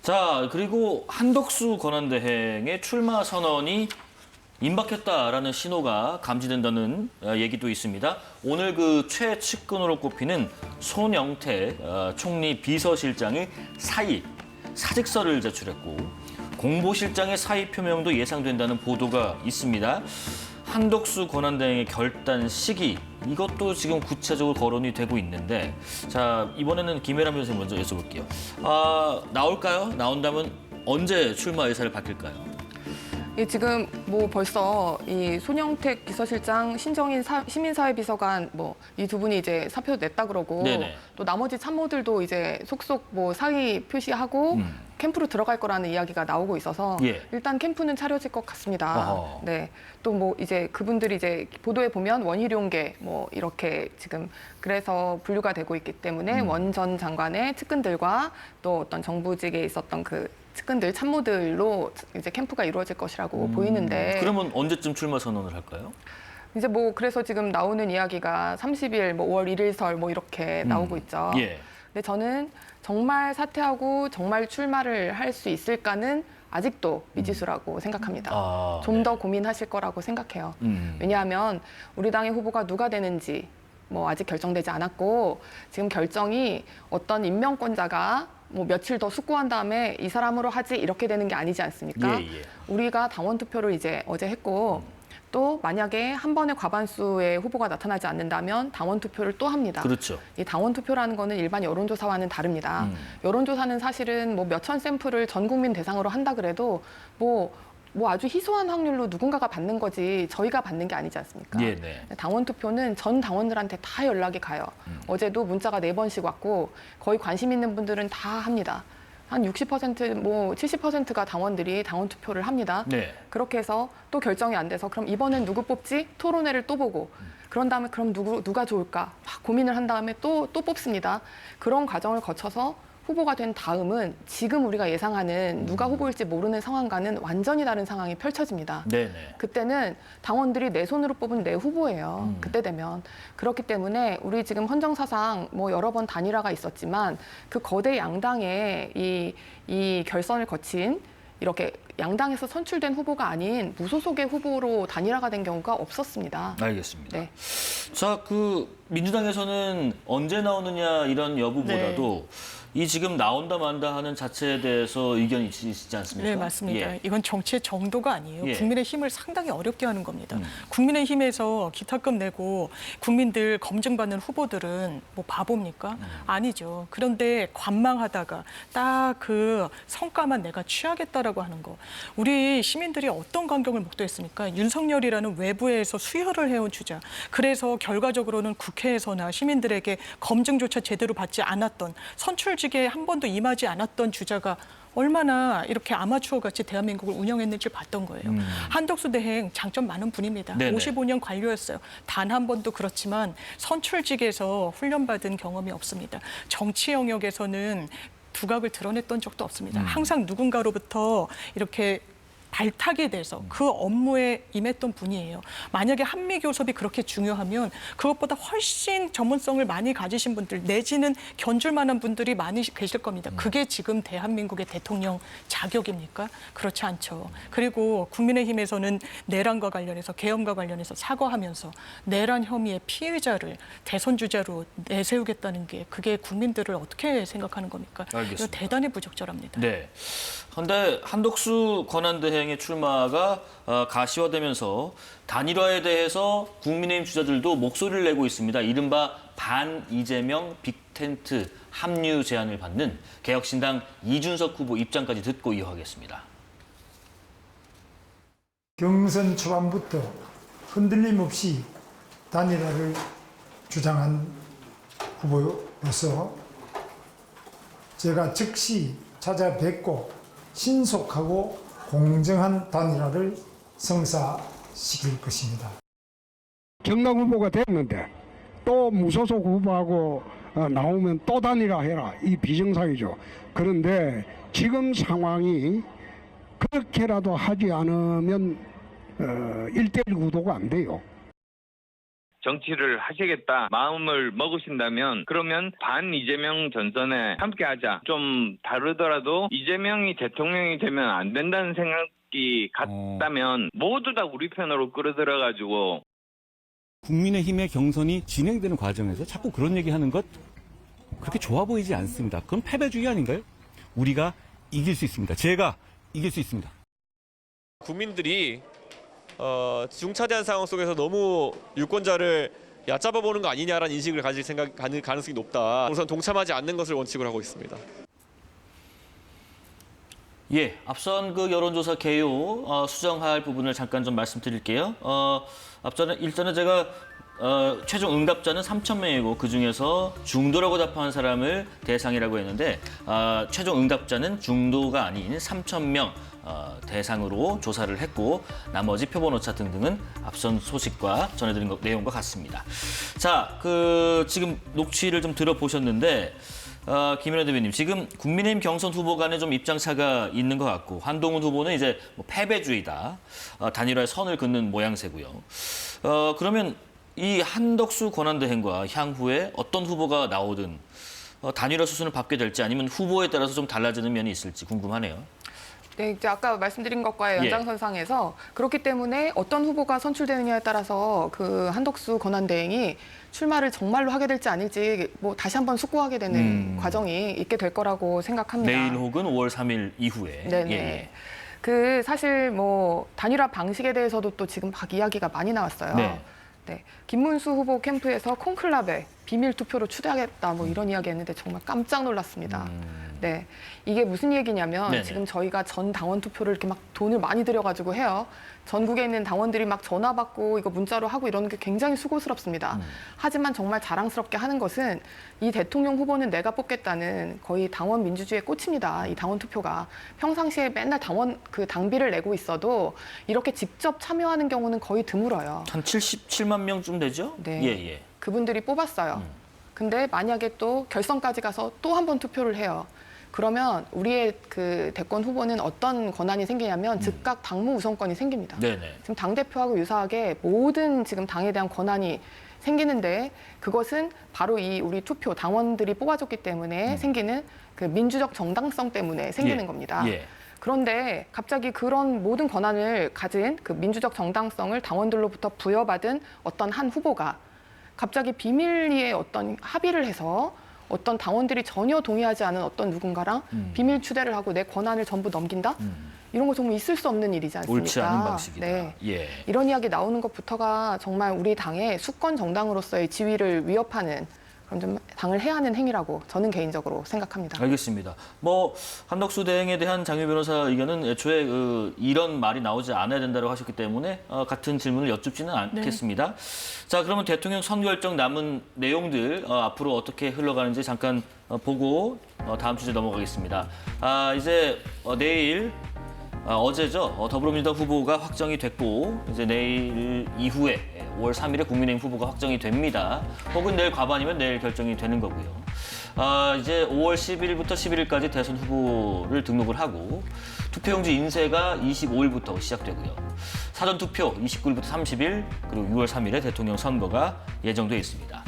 자, 그리고 한덕수 권한대행의 출마 선언이 임박했다라는 신호가 감지된다는 얘기도 있습니다. 오늘 그 최측근으로 꼽히는 손영태 총리 비서실장이 사직서를 제출했고 공보실장의 사의 표명도 예상된다는 보도가 있습니다. 한덕수 권한대행의 결단 시기, 이것도 지금 구체적으로 거론이 되고 있는데, 자, 이번에는 김혜람 변호사님 먼저 여쭤볼게요. 나올까요? 나온다면 언제 출마 의사를 밝힐까요? 예, 지금 뭐 벌써 이 손영택 비서실장, 신정인 시민사회비서관 이 두 분이 이제 사표 냈다 그러고 네네. 또 나머지 참모들도 이제 속속 뭐 사의 표시하고 캠프로 들어갈 거라는 이야기가 나오고 있어서 예. 일단 캠프는 차려질 것 같습니다. 어허. 네. 또 뭐 이제 그분들이 이제 보도에 보면 원희룡계 뭐 이렇게 지금 그래서 분류가 되고 있기 때문에 원 전 장관의 측근들과 또 어떤 정부직에 있었던 그 측근들, 참모들로 이제 캠프가 이루어질 것이라고 보이는데. 그러면 언제쯤 출마 선언을 할까요? 이제 뭐 그래서 지금 나오는 이야기가 30일, 뭐 5월 1일설 뭐 이렇게 나오고 있죠. 예. 근데 저는 정말 사퇴하고 정말 출마를 할 수 있을까는 아직도 미지수라고 생각합니다. 좀 더 고민하실 거라고 생각해요. 왜냐하면 우리 당의 후보가 누가 되는지 뭐 아직 결정되지 않았고 지금 결정이 어떤 임명권자가 뭐 며칠 더 숙고한 다음에 이 사람으로 하지 이렇게 되는 게 아니지 않습니까? 예, 예. 우리가 당원 투표를 이제 어제 했고 또 만약에 한 번에 과반수의 후보가 나타나지 않는다면 당원 투표를 또 합니다. 그렇죠. 이 당원 투표라는 거는 일반 여론조사와는 다릅니다. 여론조사는 사실은 뭐 몇천 샘플을 전 국민 대상으로 한다 그래도 뭐 아주 희소한 확률로 누군가가 받는 거지 저희가 받는 게 아니지 않습니까? 예, 네. 당원 투표는 전 당원들한테 다 연락이 가요. 어제도 문자가 4번씩 왔고 거의 관심 있는 분들은 다 합니다. 한 60%, 뭐 70%가 당원들이 당원 투표를 합니다. 네. 그렇게 해서 또 결정이 안 돼서 그럼 이번엔 누구 뽑지? 토론회를 또 보고 그런 다음에 그럼 누가 좋을까? 막 고민을 한 다음에 또 뽑습니다. 그런 과정을 거쳐서 후보가 된 다음은 지금 우리가 예상하는 누가 후보일지 모르는 상황과는 완전히 다른 상황이 펼쳐집니다. 네네. 그때는 당원들이 내 손으로 뽑은 내 후보예요. 그때 되면. 그렇기 때문에 우리 지금 헌정사상 뭐 여러 번 단일화가 있었지만 그 거대 양당의 이 결선을 거친 이렇게 양당에서 선출된 후보가 아닌 무소속의 후보로 단일화가 된 경우가 없었습니다. 알겠습니다. 네. 자, 그 민주당에서는 언제 나오느냐 이런 여부보다도 이 지금 나온다 만다 하는 자체에 대해서 의견이 있으시지 않습니까? 네, 맞습니다. 예. 이건 정치의 정도가 아니에요. 예. 국민의힘을 상당히 어렵게 하는 겁니다. 국민의힘에서 기탁금 내고 국민들 검증받는 후보들은 뭐 바보입니까? 아니죠. 그런데 관망하다가 딱 그 성과만 내가 취하겠다라고 하는 거. 우리 시민들이 어떤 광경을 목도했습니까? 윤석열이라는 외부에서 수혈을 해온 주자. 그래서 결과적으로는 국회에서나 시민들에게 검증조차 제대로 받지 않았던 선출직에 한 번도 임하지 않았던 주자가 얼마나 이렇게 아마추어같이 대한민국을 운영했는지 봤던 거예요. 한덕수 대행 장점 많은 분입니다. 네네. 55년 관료였어요. 단 한 번도 그렇지만 선출직에서 훈련받은 경험이 없습니다. 정치 영역에서는 두각을 드러냈던 적도 없습니다. 항상 누군가로부터 이렇게 발탁이 돼서 그 업무에 임했던 분이에요. 만약에 한미교섭이 그렇게 중요하면 그것보다 훨씬 전문성을 많이 가지신 분들 내지는 견줄 만한 분들이 많이 계실 겁니다. 그게 지금 대한민국의 대통령 자격입니까? 그렇지 않죠. 그리고 국민의힘에서는 내란과 관련해서 계엄과 관련해서 사과하면서 내란 혐의의 피해자를 대선 주자로 내세우겠다는 게 그게 국민들을 어떻게 생각하는 겁니까? 알겠습니다. 이거 대단히 부적절합니다. 네. 그런데 한덕수 권한대행의 출마가 가시화되면서 단일화에 대해서 국민의힘 주자들도 목소리를 내고 있습니다. 이른바 반 이재명 빅텐트 합류 제안을 받는 개혁신당 이준석 후보 입장까지 듣고 이어가겠습니다. 경선 초반부터 흔들림 없이 단일화를 주장한 후보로서 제가 즉시 찾아뵙고 신속하고 공정한 단일화를 성사시킬 것입니다. 정당 후보가 됐는데 또 무소속 후보하고 나오면 또 단일화해라. 이 비정상이죠. 그런데 지금 상황이 그렇게라도 하지 않으면 1대1 구도가 안 돼요. 정치를 하시겠다 마음을 먹으신다면 그러면 반 이재명 전선에 함께하자. 좀 다르더라도 이재명이 대통령이 되면 안 된다는 생각이 같다면 모두 다 우리 편으로 끌어들여가지고 국민의힘의 경선이 진행되는 과정에서 자꾸 그런 얘기하는 것 그렇게 좋아 보이지 않습니다. 그건 패배주의 아닌가요? 우리가 이길 수 있습니다. 제가 이길 수 있습니다. 국민들이 중차대한 상황 속에서 너무 유권자를 얕잡아 보는 거 아니냐라는 인식을 가질 가능성이 높다. 우선 동참하지 않는 것을 원칙으로 하고 있습니다. 예, 앞선 그 여론조사 개요 수정할 부분을 잠깐 좀 말씀드릴게요. 일전에 제가 최종 응답자는 3,000명이고 그중에서 중도라고 답한 사람을 대상이라고 했는데 최종 응답자는 중도가 아닌 3,000명 대상으로 조사를 했고 나머지 표본 오차 등등은 앞선 소식과 전해드린 내용과 같습니다. 자, 지금 녹취를 좀 들어보셨는데 김연아 대변인, 지금 국민의힘 경선 후보 간에 좀 입장차가 있는 것 같고 한동훈 후보는 이제 뭐 패배주의다, 단일화의 선을 긋는 모양새고요. 그러면 이 한덕수 권한대행과 향후에 어떤 후보가 나오든 단일화 수순을 밟게 될지 아니면 후보에 따라서 좀 달라지는 면이 있을지 궁금하네요. 네, 이제 아까 말씀드린 것과의 연장선상에서 그렇기 때문에 어떤 후보가 선출되느냐에 따라서 그 한덕수 권한대행이 출마를 정말로 하게 될지 아닐지 뭐 다시 한번 숙고하게 되는 과정이 있게 될 거라고 생각합니다. 내일 혹은 5월 3일 이후에. 네네. 예. 사실 뭐 단일화 방식에 대해서도 또 지금 막 이야기가 많이 나왔어요. 네. 네, 김문수 후보 캠프에서 콘클라베 비밀 투표로 추대하겠다 뭐 이런 이야기 했는데 정말 깜짝 놀랐습니다. 네, 이게 무슨 얘기냐면 네네. 지금 저희가 전 당원 투표를 이렇게 막 돈을 많이 들여가지고 해요. 전국에 있는 당원들이 막 전화 받고 이거 문자로 하고 이러는 게 굉장히 수고스럽습니다. 하지만 정말 자랑스럽게 하는 것은 이 대통령 후보는 내가 뽑겠다는 거의 당원 민주주의의 꽃입니다. 이 당원 투표가 평상시에 맨날 당비를 내고 있어도 이렇게 직접 참여하는 경우는 거의 드물어요. 한 77만 명쯤 되죠? 네. 예. 그분들이 뽑았어요. 근데 만약에 또 결선까지 가서 또 한 번 투표를 해요. 그러면 우리의 그 대권 후보는 어떤 권한이 생기냐면 즉각 당무 우선권이 생깁니다. 네네. 지금 당대표하고 유사하게 모든 지금 당에 대한 권한이 생기는데 그것은 바로 이 우리 투표 당원들이 뽑아줬기 때문에 생기는 그 민주적 정당성 때문에 생기는 겁니다. 예. 그런데 갑자기 그런 모든 권한을 가진 그 민주적 정당성을 당원들로부터 부여받은 어떤 한 후보가 갑자기 비밀리에 어떤 합의를 해서 어떤 당원들이 전혀 동의하지 않은 어떤 누군가랑 비밀 추대를 하고 내 권한을 전부 넘긴다? 이런 거 정말 있을 수 없는 일이지 않습니까? 옳지 않은 방식이다. 네. 예. 이런 이야기 나오는 것부터가 정말 우리 당의 수권 정당으로서의 지위를 위협하는 그런 좀 당을 해야 하는 행위라고 저는 개인적으로 생각합니다. 알겠습니다. 뭐 한덕수 대행에 대한 장유 변호사 의견은 애초에 이런 말이 나오지 않아야 된다고 하셨기 때문에 같은 질문을 여쭙지는 않겠습니다. 자, 그러면 대통령 선결정 남은 내용들 앞으로 어떻게 흘러가는지 잠깐 보고 다음 주제 넘어가겠습니다. 이제 내일 어제죠. 더불어민주당 후보가 확정이 됐고 이제 내일 이후에 5월 3일에 국민의힘 후보가 확정이 됩니다. 혹은 내일 과반이면 내일 결정이 되는 거고요. 이제 5월 10일부터 11일까지 대선 후보를 등록을 하고 투표용지 인쇄가 25일부터 시작되고요. 사전투표 29일부터 30일 그리고 6월 3일에 대통령 선거가 예정돼 있습니다.